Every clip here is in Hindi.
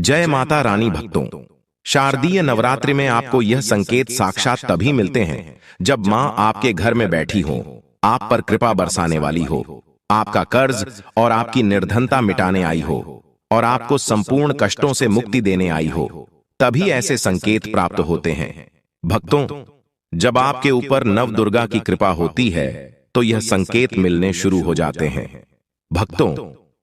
जय माता रानी भक्तों। शारदीय नवरात्रि में आपको यह संकेत साक्षात तभी मिलते हैं जब मां आपके घर में बैठी हो, आप पर कृपा बरसाने वाली हो, आपका कर्ज और आपकी निर्धनता मिटाने आई हो और आपको संपूर्ण कष्टों से मुक्ति देने आई हो। तभी ऐसे संकेत प्राप्त होते हैं। भक्तों, जब आपके ऊपर नव दुर्गा की कृपा होती है तो यह संकेत मिलने शुरू हो जाते हैं। भक्तों,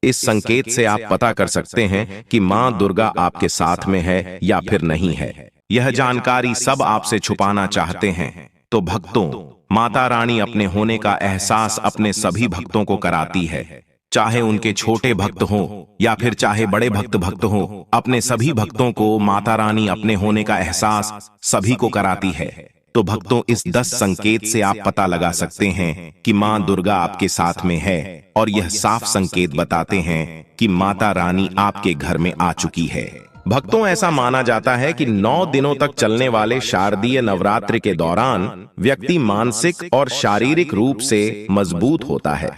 इस संकेत से आप पता कर सकते हैं कि मां दुर्गा आपके साथ में है या फिर नहीं है। यह जानकारी सब आपसे छुपाना चाहते हैं। तो भक्तों, माता रानी अपने होने का एहसास अपने सभी भक्तों को कराती है, चाहे उनके छोटे भक्त हों या फिर चाहे बड़े भक्त हों। अपने सभी भक्तों को माता रानी अपने होने का एहसास सभी को कराती है। तो भक्तों, इस 10 संकेत से आप पता लगा सकते हैं कि मां दुर्गा आपके साथ में है और यह साफ संकेत बताते हैं कि माता रानी आपके घर में आ चुकी है। भक्तों, ऐसा माना जाता है कि 9 दिनों तक चलने वाले शारदीय नवरात्रि के दौरान व्यक्ति मानसिक और शारीरिक रूप से मजबूत होता है।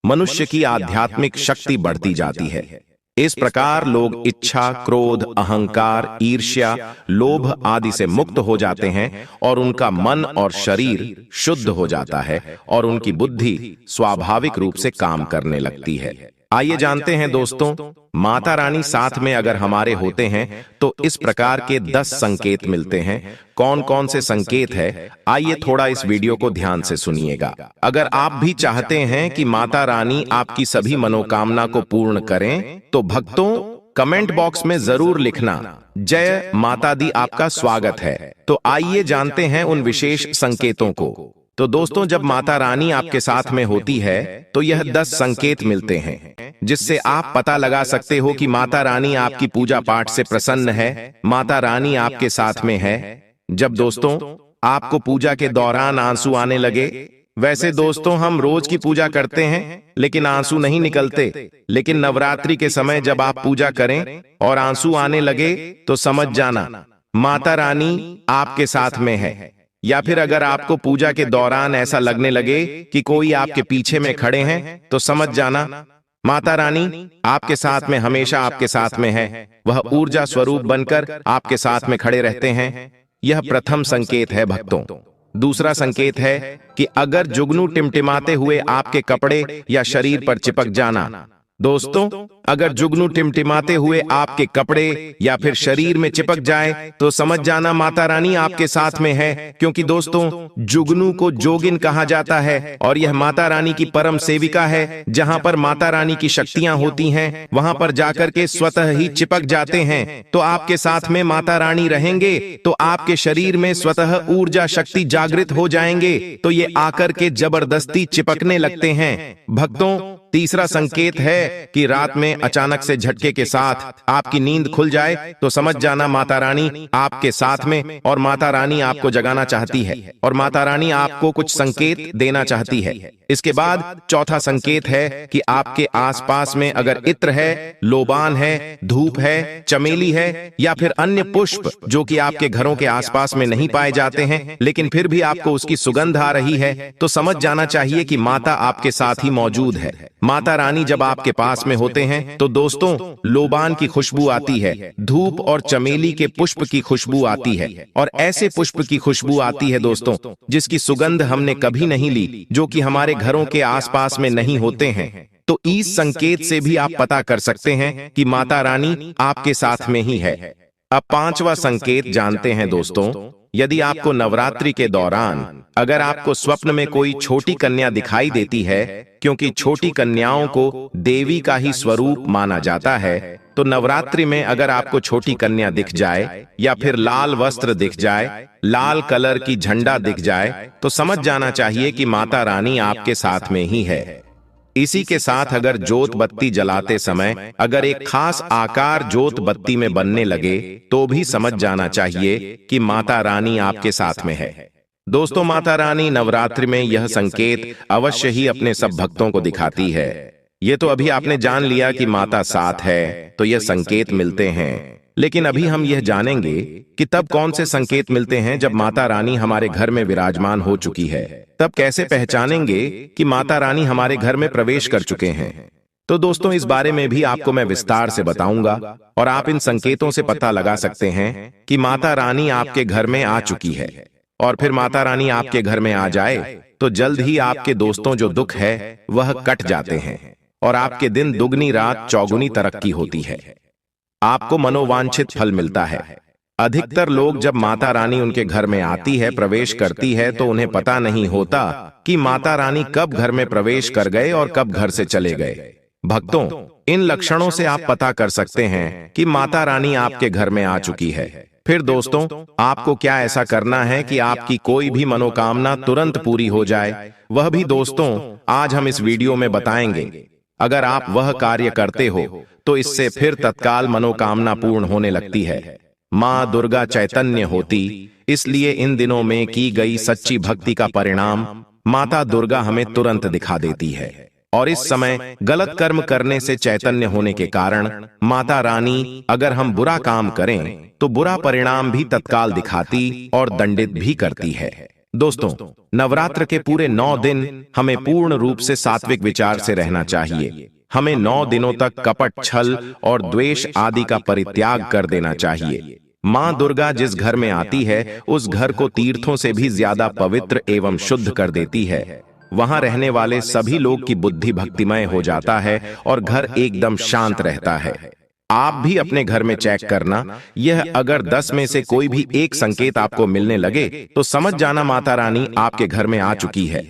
मनुष्य की आध्यात्मिक शक्ति बढ़ती जाती है। इस प्रकार लोग इच्छा, क्रोध, अहंकार, ईर्ष्या, लोभ आदि से मुक्त हो जाते हैं और उनका मन और शरीर शुद्ध हो जाता है और उनकी बुद्धि स्वाभाविक रूप से काम करने लगती है। आइए जानते हैं दोस्तों, माता रानी साथ में अगर हमारे होते हैं तो इस प्रकार के 10 संकेत मिलते हैं। कौन कौन से संकेत है, आइए थोड़ा इस वीडियो को ध्यान से सुनिएगा। अगर आप भी चाहते हैं कि माता रानी आपकी सभी मनोकामना को पूर्ण करें तो भक्तों, कमेंट बॉक्स में जरूर लिखना, जय माता दी आपका स्वागत है। तो आइए जानते हैं उन विशेष संकेतों को। तो दोस्तों, जब माता रानी आपके साथ में होती है तो यह 10 संकेत मिलते हैं जिससे आप पता लगा सकते हो कि माता रानी आपकी पूजा पाठ से प्रसन्न है, माता रानी आपके साथ में है। जब दोस्तों आपको पूजा के दौरान आंसू आने लगे, वैसे दोस्तों हम रोज की पूजा करते हैं लेकिन आंसू नहीं निकलते, लेकिन नवरात्रि के समय जब आप पूजा करें और आंसू आने लगे तो समझ जाना माता रानी आपके साथ में है। या फिर अगर आपको पूजा के दौरान ऐसा लगने लगे कि कोई आपके पीछे में खड़े हैं तो समझ जाना माता रानी आपके साथ में, हमेशा आपके साथ में है। वह ऊर्जा स्वरूप बनकर आपके साथ में खड़े रहते हैं। यह प्रथम संकेत है भक्तों। दूसरा संकेत है कि अगर जुगनू टिमटिमाते हुए आपके कपड़े या शरीर पर चिपक जाना। दोस्तों, अगर जुगनू टिमटिमाते हुए आपके कपड़े या फिर शरीर में चिपक जाए तो समझ जाना माता रानी आपके साथ में है, क्योंकि दोस्तों जुगनू को जोगिन कहा जाता है और यह माता रानी की परम सेविका है। जहां पर माता रानी की शक्तियां होती हैं वहां पर जाकर के स्वतः ही चिपक जाते हैं। तो आपके साथ में माता रानी रहेंगे तो आपके शरीर में स्वतः ऊर्जा शक्ति जागृत हो जाएंगे, तो ये आकर के जबरदस्ती चिपकने लगते हैं। भक्तों, तीसरा संकेत है कि रात में अचानक से झटके के साथ आपकी नींद खुल जाए तो समझ जाना माता रानी आपके साथ में और माता रानी आपको जगाना चाहती है और माता रानी आपको कुछ संकेत देना चाहती है। इसके बाद चौथा संकेत है कि आपके आसपास में अगर इत्र है, लोबान है, धूप है, चमेली है या फिर अन्य पुष्प जो कि आपके घरों के आसपास में नहीं पाए जाते हैं लेकिन फिर भी आपको उसकी सुगंध आ रही है तो समझ जाना चाहिए कि माता आपके साथ ही मौजूद है। माता रानी जब आपके पास में होते हैं तो दोस्तों लोबान की खुशबू आती है, धूप और चमेली के पुष्प की खुशबू आती है और ऐसे पुष्प की खुशबू आती है दोस्तों जिसकी सुगंध हमने कभी नहीं ली, जो कि हमारे घरों के आसपास में नहीं होते हैं। तो इस संकेत से भी आप पता कर सकते हैं कि माता रानी आपके साथ में ही है। अब 5वां संकेत जानते हैं दोस्तों। यदि आपको नवरात्रि के दौरान अगर आपको स्वप्न में कोई छोटी कन्या दिखाई देती है, क्योंकि छोटी कन्याओं को देवी का ही स्वरूप माना जाता है, तो नवरात्रि में अगर आपको छोटी कन्या दिख जाए या फिर लाल वस्त्र दिख जाए, लाल कलर की झंडा दिख जाए तो समझ जाना चाहिए कि माता रानी आपके साथ में ही है। इसी के साथ अगर जोत बत्ती जलाते समय अगर एक खास आकार जोत बत्ती में बनने लगे तो भी समझ जाना चाहिए कि माता रानी आपके साथ में है। दोस्तों, माता रानी नवरात्रि में यह संकेत अवश्य ही अपने सब भक्तों को दिखाती है। ये तो अभी आपने जान लिया कि माता साथ है तो यह संकेत मिलते हैं, लेकिन अभी हम यह जानेंगे कि तब कौन से संकेत मिलते हैं जब माता रानी हमारे घर में विराजमान हो चुकी है। तब कैसे पहचानेंगे कि माता रानी हमारे घर में प्रवेश कर चुके हैं। तो दोस्तों इस बारे में भी आपको मैं विस्तार से बताऊंगा और आप इन संकेतों से पता लगा सकते हैं कि माता रानी आपके घर में आ चुकी है। और फिर माता रानी आपके घर में आ जाए तो जल्द ही आपके दोस्तों जो दुख है वह कट जाते हैं और आपके दिन दुगनी रात चौगुनी तरक्की होती है। आपको मनोवांछित फल मिलता है। अधिकतर लोग जब माता रानी उनके घर में आती है, प्रवेश करती है, तो उन्हें पता नहीं होता कि माता रानी कब घर में प्रवेश कर गए और कब घर से चले गए। भक्तों, इन लक्षणों से आप पता कर सकते हैं कि माता रानी आपके घर में आ चुकी है। फिर दोस्तों, आपको क्या ऐसा करना है कि आपकी कोई भी मनोकामना तुरंत पूरी हो जाए, वह भी दोस्तों आज हम इस वीडियो में बताएंगे। अगर आप वह कार्य करते हो तो इससे फिर तत्काल मनोकामना पूर्ण होने लगती है। माँ दुर्गा चैतन्य होती, इसलिए इन दिनों में की गई सच्ची भक्ति का परिणाम माता दुर्गा हमें तुरंत दिखा देती है। और इस समय गलत कर्म करने से चैतन्य होने के कारण माता रानी अगर हम बुरा काम करें तो बुरा परिणाम भी तत्काल दिखाती और दंडित भी करती है। दोस्तों, नवरात्र के पूरे 9 दिन हमें पूर्ण रूप से सात्विक विचार से रहना चाहिए। हमें 9 दिनों तक कपट, छल और द्वेष आदि का परित्याग कर देना चाहिए। माँ दुर्गा जिस घर में आती है उस घर को तीर्थों से भी ज्यादा पवित्र एवं शुद्ध कर देती है। वहां रहने वाले सभी लोग की बुद्धि भक्तिमय हो जाता है और घर एकदम शांत रहता है। आप भी अपने घर में चेक करना, यह अगर 10 में से कोई भी एक संकेत आपको मिलने लगे तो समझ जाना माता रानी आपके घर में आ चुकी है।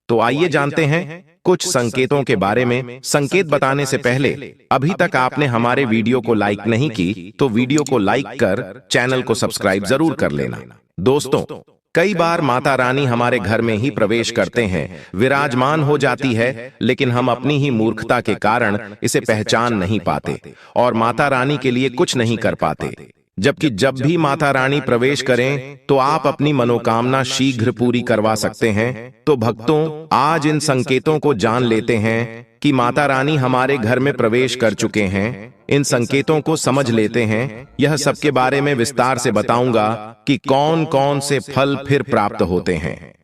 तो आइए जानते हैं कुछ संकेतों के बारे में। संकेत बताने से पहले अभी तक आपने हमारे वीडियो को लाइक नहीं की तो वीडियो को लाइक कर चैनल को सब्सक्राइब जरूर कर लेना। दोस्तों, कई बार माता रानी हमारे घर में ही प्रवेश करते हैं, विराजमान हो जाती है, लेकिन हम अपनी ही मूर्खता के कारण इसे पहचान नहीं पाते और माता रानी के लिए कुछ नहीं कर पाते। जबकि जब भी माता रानी प्रवेश करें तो आप अपनी मनोकामना शीघ्र पूरी करवा सकते हैं। तो भक्तों, आज इन संकेतों को जान लेते हैं कि माता रानी हमारे घर में प्रवेश कर चुके हैं। इन संकेतों को समझ लेते हैं। यह सबके बारे में विस्तार से बताऊंगा कि कौन कौन से फल फिर प्राप्त होते हैं।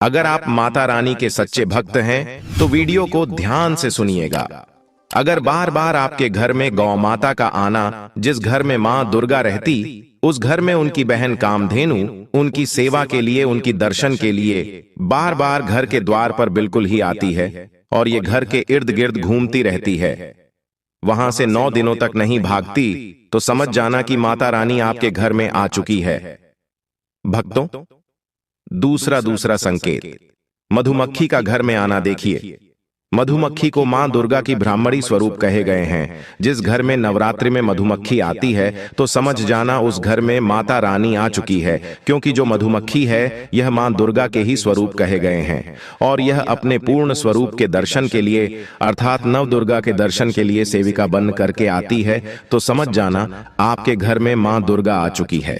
अगर आप माता रानी के सच्चे भक्त हैं तो वीडियो को ध्यान से सुनिएगा। अगर बार बार आपके घर में गौ माता का आना, जिस घर में माँ दुर्गा रहती उस घर में उनकी बहन कामधेनु उनकी सेवा के लिए, उनकी दर्शन के लिए बार बार घर के द्वार पर बिल्कुल ही आती है और ये घर के इर्द गिर्द घूमती रहती है, वहां से 9 दिनों तक नहीं भागती, तो समझ जाना कि माता रानी आपके घर में आ चुकी है। भक्तों, दूसरा संकेत, मधुमक्खी का घर में आना। देखिए, मधुमक्खी को मां दुर्गा की ब्राह्मणी स्वरूप कहे गए हैं। जिस घर में नवरात्रि में मधुमक्खी आती है तो समझ जाना उस घर में माता रानी आ चुकी है, क्योंकि जो मधुमक्खी है यह मां दुर्गा के ही स्वरूप कहे गए हैं और यह अपने पूर्ण स्वरूप के दर्शन के लिए अर्थात नव दुर्गा के दर्शन के लिए सेविका बन करके आती है। तो समझ जाना आपके घर में मां दुर्गा आ चुकी है।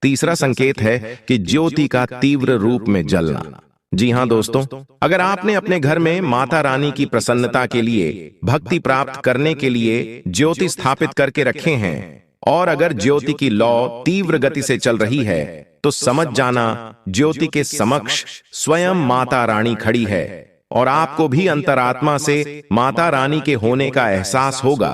तीसरा संकेत है कि ज्योति का तीव्र रूप में जलना। जी हां दोस्तों, अगर आपने अपने घर में माता रानी की प्रसन्नता के लिए, भक्ति प्राप्त करने के लिए ज्योति स्थापित करके रखे हैं और अगर ज्योति की लौ तीव्र गति से चल रही है तो समझ जाना ज्योति के समक्ष स्वयं माता रानी खड़ी है और आपको भी अंतरात्मा से माता रानी के होने का एहसास होगा।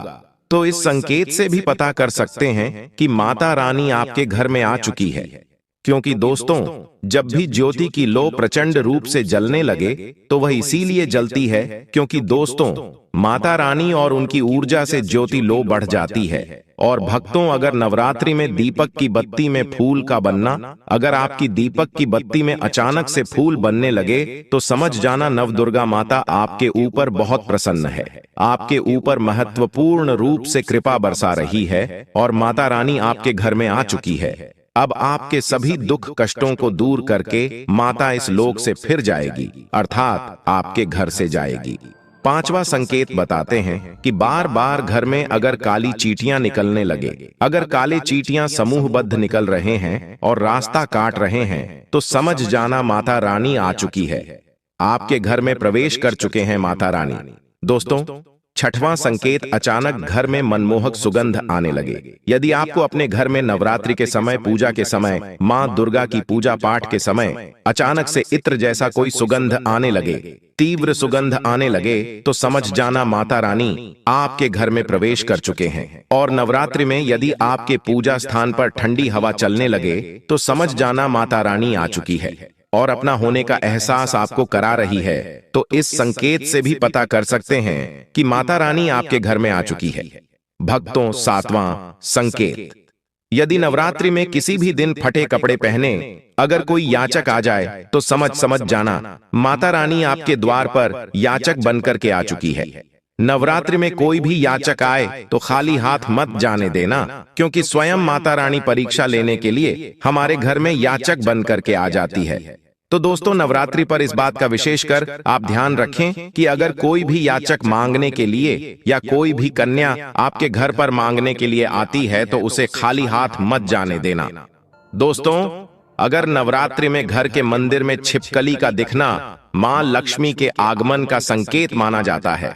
तो इस संकेत से भी पता कर सकते हैं कि माता रानी आपके घर में आ चुकी है। क्योंकि दोस्तों, जब भी ज्योति की लौ प्रचंड रूप से जलने लगे तो वह इसीलिए जलती है क्योंकि दोस्तों, माता रानी और उनकी ऊर्जा से ज्योति लौ बढ़ जाती है। और भक्तों, अगर नवरात्रि में दीपक की बत्ती में फूल का बनना, अगर आपकी दीपक की बत्ती में अचानक से फूल बनने लगे तो समझ जाना नव दुर्गा माता आपके ऊपर बहुत प्रसन्न है, आपके ऊपर महत्वपूर्ण रूप से कृपा बरसा रही है और माता रानी आपके घर में आ चुकी है। अब आपके सभी दुख कष्टों को दूर करके माता इस लोक से फिर जाएगी, अर्थात आपके घर से जाएगी। 5वां संकेत बताते हैं कि बार बार घर में अगर काली चींटियां निकलने लगे, अगर काले चींटियां समूहबद्ध निकल रहे हैं और रास्ता काट रहे हैं तो समझ जाना माता रानी आ चुकी है, आपके घर में प्रवेश कर चुके हैं माता रानी। दोस्तों, छठवां संकेत, अचानक घर में मनमोहक सुगंध आने लगे। यदि आपको अपने घर में नवरात्रि के समय, पूजा के समय, मां दुर्गा की पूजा पाठ के समय अचानक से इत्र जैसा कोई सुगंध आने लगे, तीव्र सुगंध आने लगे, तो समझ जाना माता रानी आपके घर में प्रवेश कर चुके हैं। और नवरात्रि में यदि आपके पूजा स्थान पर ठंडी हवा चलने लगे, तो समझ जाना माता रानी आ चुकी है और अपना होने का एहसास आपको करा रही है। तो इस संकेत से भी पता कर सकते हैं कि माता रानी आपके घर में आ चुकी है। भक्तों, सातवां संकेत, यदि नवरात्रि में किसी भी दिन फटे कपड़े पहने अगर कोई याचक आ जाए, तो समझ जाना माता रानी आपके द्वार पर याचक बनकर के आ चुकी है। नवरात्रि में कोई भी याचक आए तो खाली हाथ मत जाने देना, क्योंकि स्वयं माता रानी परीक्षा लेने के लिए हमारे घर में याचक बनकर के आ जाती है। तो दोस्तों, नवरात्रि पर इस बात का विशेषकर आप ध्यान रखें कि अगर कोई भी याचक मांगने के लिए या कोई भी कन्या आपके घर पर मांगने के लिए आती है, तो उसे खाली हाथ मत जाने देना। दोस्तों, अगर नवरात्रि में घर के मंदिर में छिपकली का दिखना मां लक्ष्मी के आगमन का संकेत माना जाता है,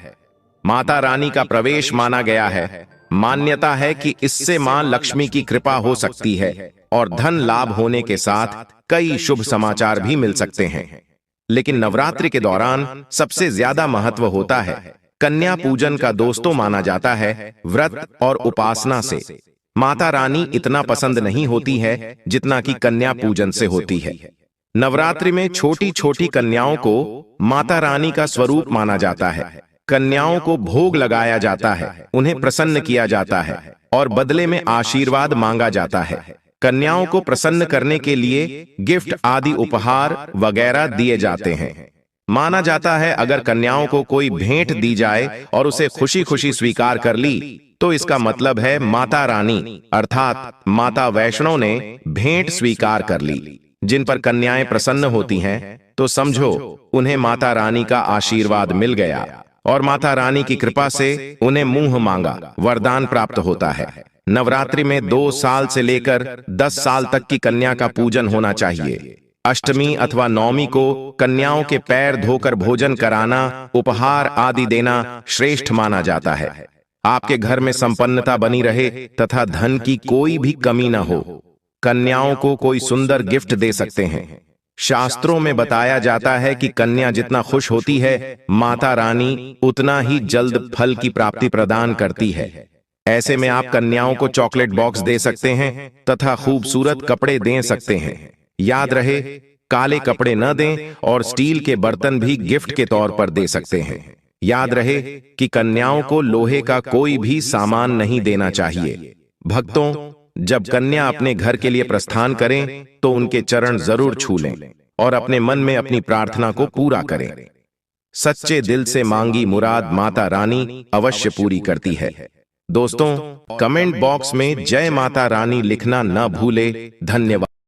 माता रानी का प्रवेश माना गया है। मान्यता है कि इससे मां लक्ष्मी की कृपा हो सकती है और धन लाभ होने के साथ कई शुभ समाचार भी मिल सकते हैं। लेकिन नवरात्रि के दौरान सबसे ज्यादा महत्व होता है कन्या पूजन का। दोस्तों, माना जाता है व्रत और उपासना से माता रानी इतना पसंद नहीं होती है जितना कि कन्या पूजन से होती है। नवरात्रि में छोटी छोटी कन्याओं को माता रानी का स्वरूप माना जाता है। कन्याओं को भोग लगाया जाता है, उन्हें प्रसन्न किया जाता है और बदले में आशीर्वाद मांगा जाता है। कन्याओं को प्रसन्न करने के लिए गिफ्ट आदि उपहार वगैरह दिए जाते हैं। माना जाता है अगर कन्याओं को कोई भेंट दी जाए और उसे खुशी खुशी स्वीकार कर ली, तो इसका मतलब है माता रानी अर्थात माता वैष्णो ने भेंट स्वीकार कर ली। जिन पर कन्याएं प्रसन्न होती हैं, तो समझो उन्हें माता रानी का आशीर्वाद मिल गया और माता रानी की कृपा से उन्हें मुंह मांगा वरदान प्राप्त होता है। नवरात्रि में 2 साल से लेकर 10 साल तक की कन्या का पूजन होना चाहिए। अष्टमी अथवा नवमी को कन्याओं के पैर धोकर भोजन कराना, उपहार आदि देना श्रेष्ठ माना जाता है। आपके घर में संपन्नता बनी रहे तथा धन की कोई भी कमी न हो। कन्याओं को कोई सुंदर गिफ्ट दे सकते हैं। शास्त्रों में बताया जाता है कि कन्या जितना खुश होती है, माता रानी उतना ही जल्द फल की प्राप्ति प्रदान करती है। ऐसे में आप कन्याओं को चॉकलेट बॉक्स दे सकते हैं तथा खूबसूरत कपड़े दे सकते हैं। याद रहे, काले कपड़े न दें और स्टील के बर्तन भी गिफ्ट के तौर पर दे सकते हैं। याद रहे कि कन्याओं को लोहे का कोई भी सामान नहीं देना चाहिए। भक्तों, जब कन्या अपने घर के लिए प्रस्थान करें, तो उनके चरण जरूर छू लें और अपने मन में अपनी प्रार्थना को पूरा करें। सच्चे दिल से मांगी मुराद माता रानी अवश्य पूरी करती है। दोस्तों, कमेंट बॉक्स में जय माता रानी लिखना न भूले। धन्यवाद।